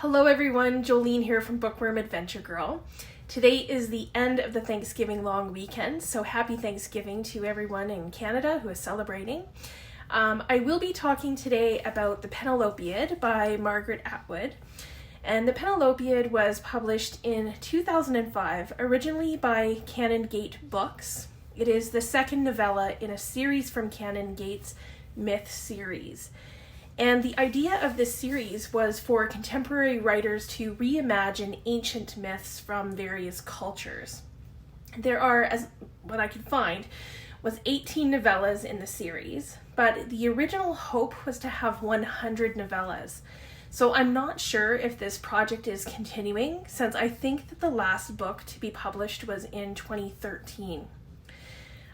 Hello everyone, Jolene here from Bookworm Adventure Girl. Today is the end of the Thanksgiving long weekend, so happy Thanksgiving to everyone in Canada who is celebrating. I will be talking today about the Penelopiad by Margaret Atwood. And the Penelopiad was published in 2005, originally by Canongate Books. It is the second novella in a series from Canongate's Myth series. And the idea of this series was for contemporary writers to reimagine ancient myths from various cultures. There are, as what I could find, was 18 novellas in the series, but the original hope was to have 100 novellas. So I'm not sure if this project is continuing, since I think that the last book to be published was in 2013.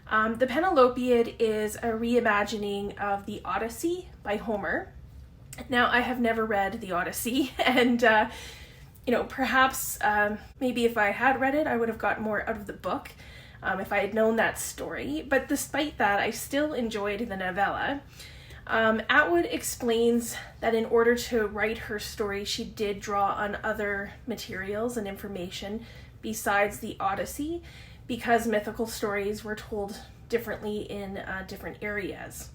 The Penelopiad is a reimagining of the Odyssey by Homer. Now, I have never read the Odyssey, and perhaps maybe if I had read it, I would have got more out of the book if I had known that story. But despite that, I still enjoyed the novella. Atwood explains that in order to write her story, she did draw on other materials and information besides the Odyssey, because mythical stories were told differently in different areas.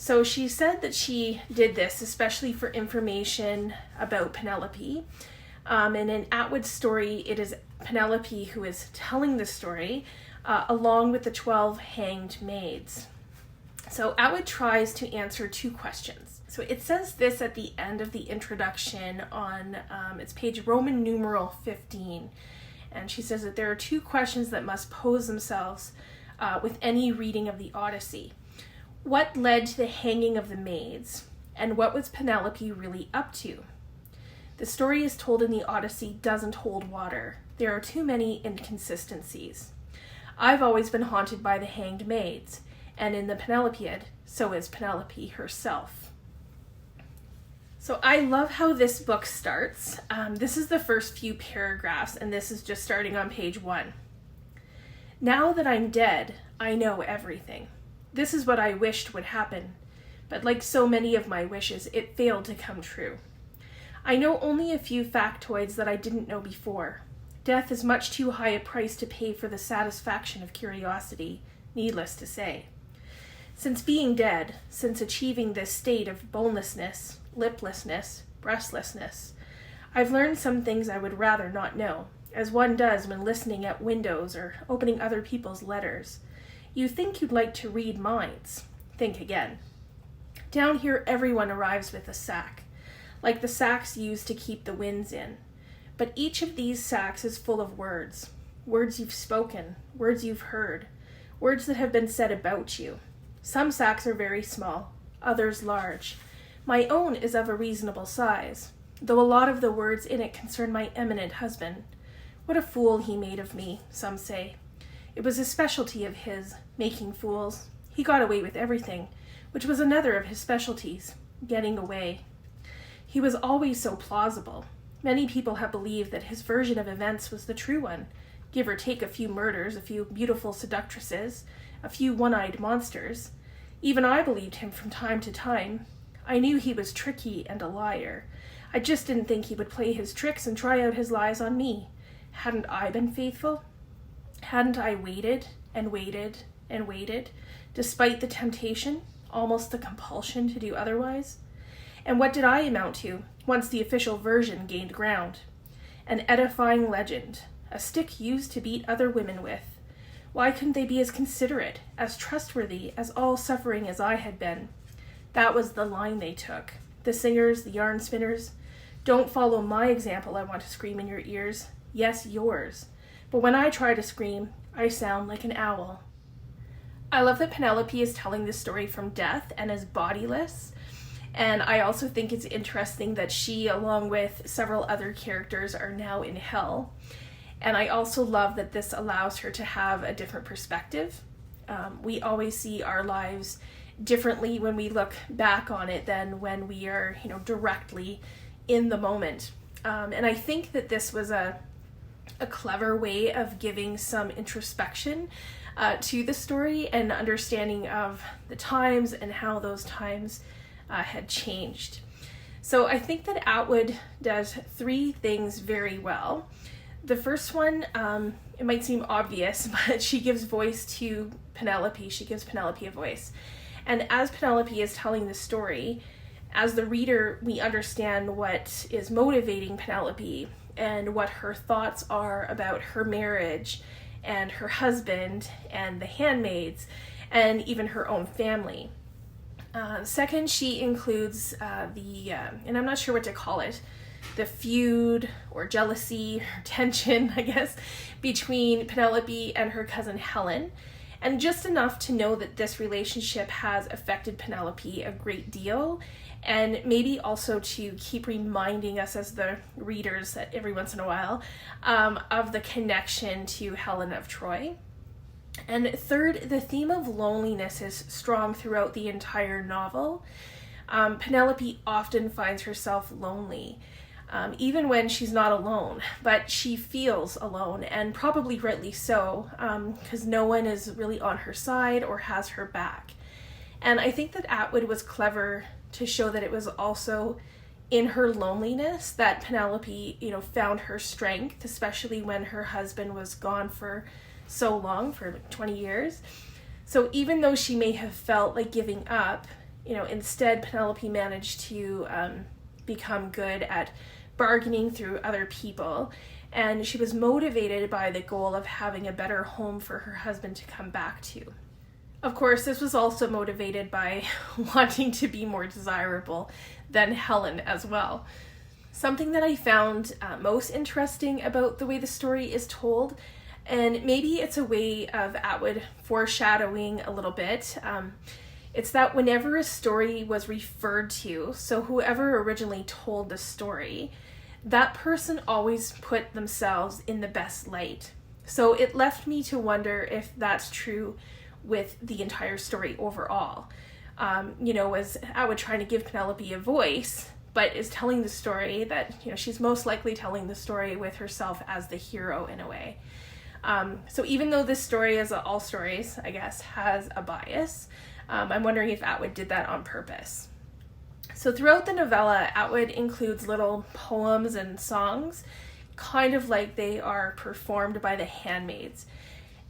So she said that she did this especially for information about Penelope. And in Atwood's story, it is Penelope who is telling the story, along with the 12 hanged maids. So Atwood tries to answer two questions. So it says this at the end of the introduction on it's page Roman numeral 15. And she says that there are two questions that must pose themselves with any reading of the Odyssey. What led to the hanging of the maids, and what was Penelope really up to? The story as told in the Odyssey doesn't hold water. There are too many inconsistencies. I've always been haunted by the hanged maids, and in the Penelopiad, so is Penelope herself. So I love how this book starts. This is the first few paragraphs, and this is just starting on page 1. Now that I'm dead, I know everything. This is what I wished would happen, but like so many of my wishes, it failed to come true. I know only a few factoids that I didn't know before. Death is much too high a price to pay for the satisfaction of curiosity, needless to say. Since being dead, since achieving this state of bonelessness, liplessness, breastlessness, I've learned some things I would rather not know, as one does when listening at windows or opening other people's letters. You think you'd like to read minds. Think again. Down here, everyone arrives with a sack, like the sacks used to keep the winds in. But each of these sacks is full of words. Words you've spoken, words you've heard, words that have been said about you. Some sacks are very small, others large. My own is of a reasonable size, though a lot of the words in it concern my eminent husband. What a fool he made of me, some say. It was a specialty of his, making fools. He got away with everything, which was another of his specialties, getting away. He was always so plausible. Many people have believed that his version of events was the true one, give or take a few murders, a few beautiful seductresses, a few one-eyed monsters. Even I believed him from time to time. I knew he was tricky and a liar. I just didn't think he would play his tricks and try out his lies on me. Hadn't I been faithful? Hadn't I waited and waited and waited, despite the temptation, almost the compulsion to do otherwise? And what did I amount to, once the official version gained ground? An edifying legend, a stick used to beat other women with. Why couldn't they be as considerate, as trustworthy, as all-suffering as I had been? That was the line they took. The singers, the yarn spinners. Don't follow my example, I want to scream in your ears. Yes, yours. But when I try to scream, I sound like an owl. I love that Penelope is telling this story from death and is bodiless. And I also think it's interesting that she, along with several other characters, are now in hell. And I also love that this allows her to have a different perspective. We always see our lives differently when we look back on it than when we are, directly in the moment. And I think that this was a clever way of giving some introspection to the story and understanding of the times and how those times had changed. So I think that Atwood does three things very well. The first one, it might seem obvious, but she gives voice to Penelope. She gives Penelope a voice. And as Penelope is telling the story, as the reader, we understand what is motivating Penelope and what her thoughts are about her marriage and her husband and the handmaids and even her own family. Second, she includes and I'm not sure what to call it, the feud or jealousy or tension, I guess, between Penelope and her cousin Helen, and just enough to know that this relationship has affected Penelope a great deal, and maybe also to keep reminding us as the readers that every once in a while of the connection to Helen of Troy. And third, the theme of loneliness is strong throughout the entire novel. Penelope often finds herself lonely, even when she's not alone, but she feels alone, and probably rightly so, because no one is really on her side or has her back. And I think that Atwood was clever to show that it was also in her loneliness that Penelope, found her strength, especially when her husband was gone for so long, for like 20 years. So even though she may have felt like giving up, instead Penelope managed to become good at bargaining through other people, and she was motivated by the goal of having a better home for her husband to come back to. Of course, this was also motivated by wanting to be more desirable than Helen as well. Something that I found most interesting about the way the story is told, and maybe it's a way of Atwood foreshadowing a little bit, it's that whenever a story was referred to, so whoever originally told the story, that person always put themselves in the best light. So it left me to wonder if that's true with the entire story overall. Was Atwood trying to give Penelope a voice, but is telling the story that, she's most likely telling the story with herself as the hero in a way. So even though this story, as all stories, I guess, has a bias, I'm wondering if Atwood did that on purpose. So throughout the novella, Atwood includes little poems and songs, kind of like they are performed by the handmaids.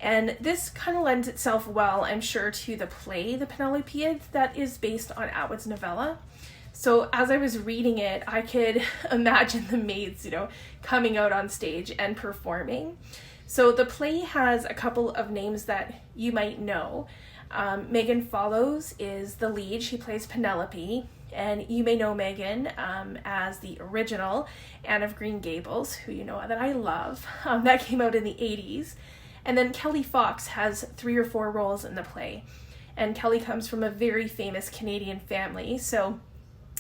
And this kind of lends itself well, I'm sure, to the play, The Penelopiad, that is based on Atwood's novella. So as I was reading it, I could imagine the maids, coming out on stage and performing. So the play has a couple of names that you might know. Megan Follows is the lead. She plays Penelope, and you may know Megan as the original Anne of Green Gables, who that I love. That came out in the 80s. And then KELLI Fox has 3 or 4 roles in the play. And KELLI comes from a very famous Canadian family, so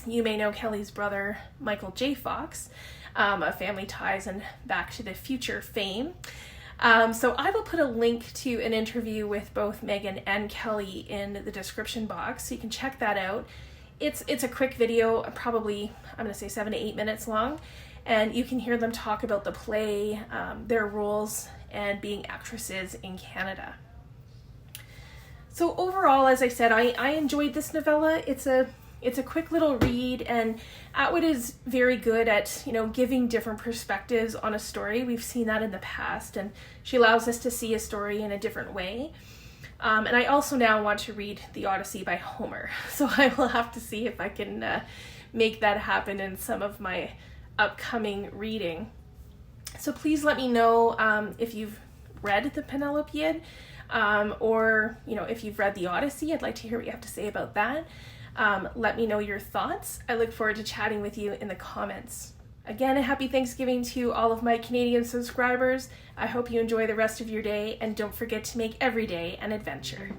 you may know KELLI's brother, Michael J. Fox, of Family Ties and Back to the Future fame. So I will put a link to an interview with both Megan and KELLI in the description box, so you can check that out. It's a quick video, probably, I'm going to say 7 to 8 minutes long, and you can hear them talk about the play, their roles, and being actresses in Canada. So overall, as I said, I enjoyed this novella. It's a quick little read, and Atwood is very good at, giving different perspectives on a story. We've seen that in the past, and she allows us to see a story in a different way. And I also now want to read The Odyssey by Homer, so I will have to see if I can make that happen in some of my upcoming reading. So please let me know if you've read the Penelopiad, or if you've read The Odyssey. I'd like to hear what you have to say about that. Let me know your thoughts. I look forward to chatting with you in the comments. Again, a happy Thanksgiving to all of my Canadian subscribers. I hope you enjoy the rest of your day, and don't forget to make every day an adventure.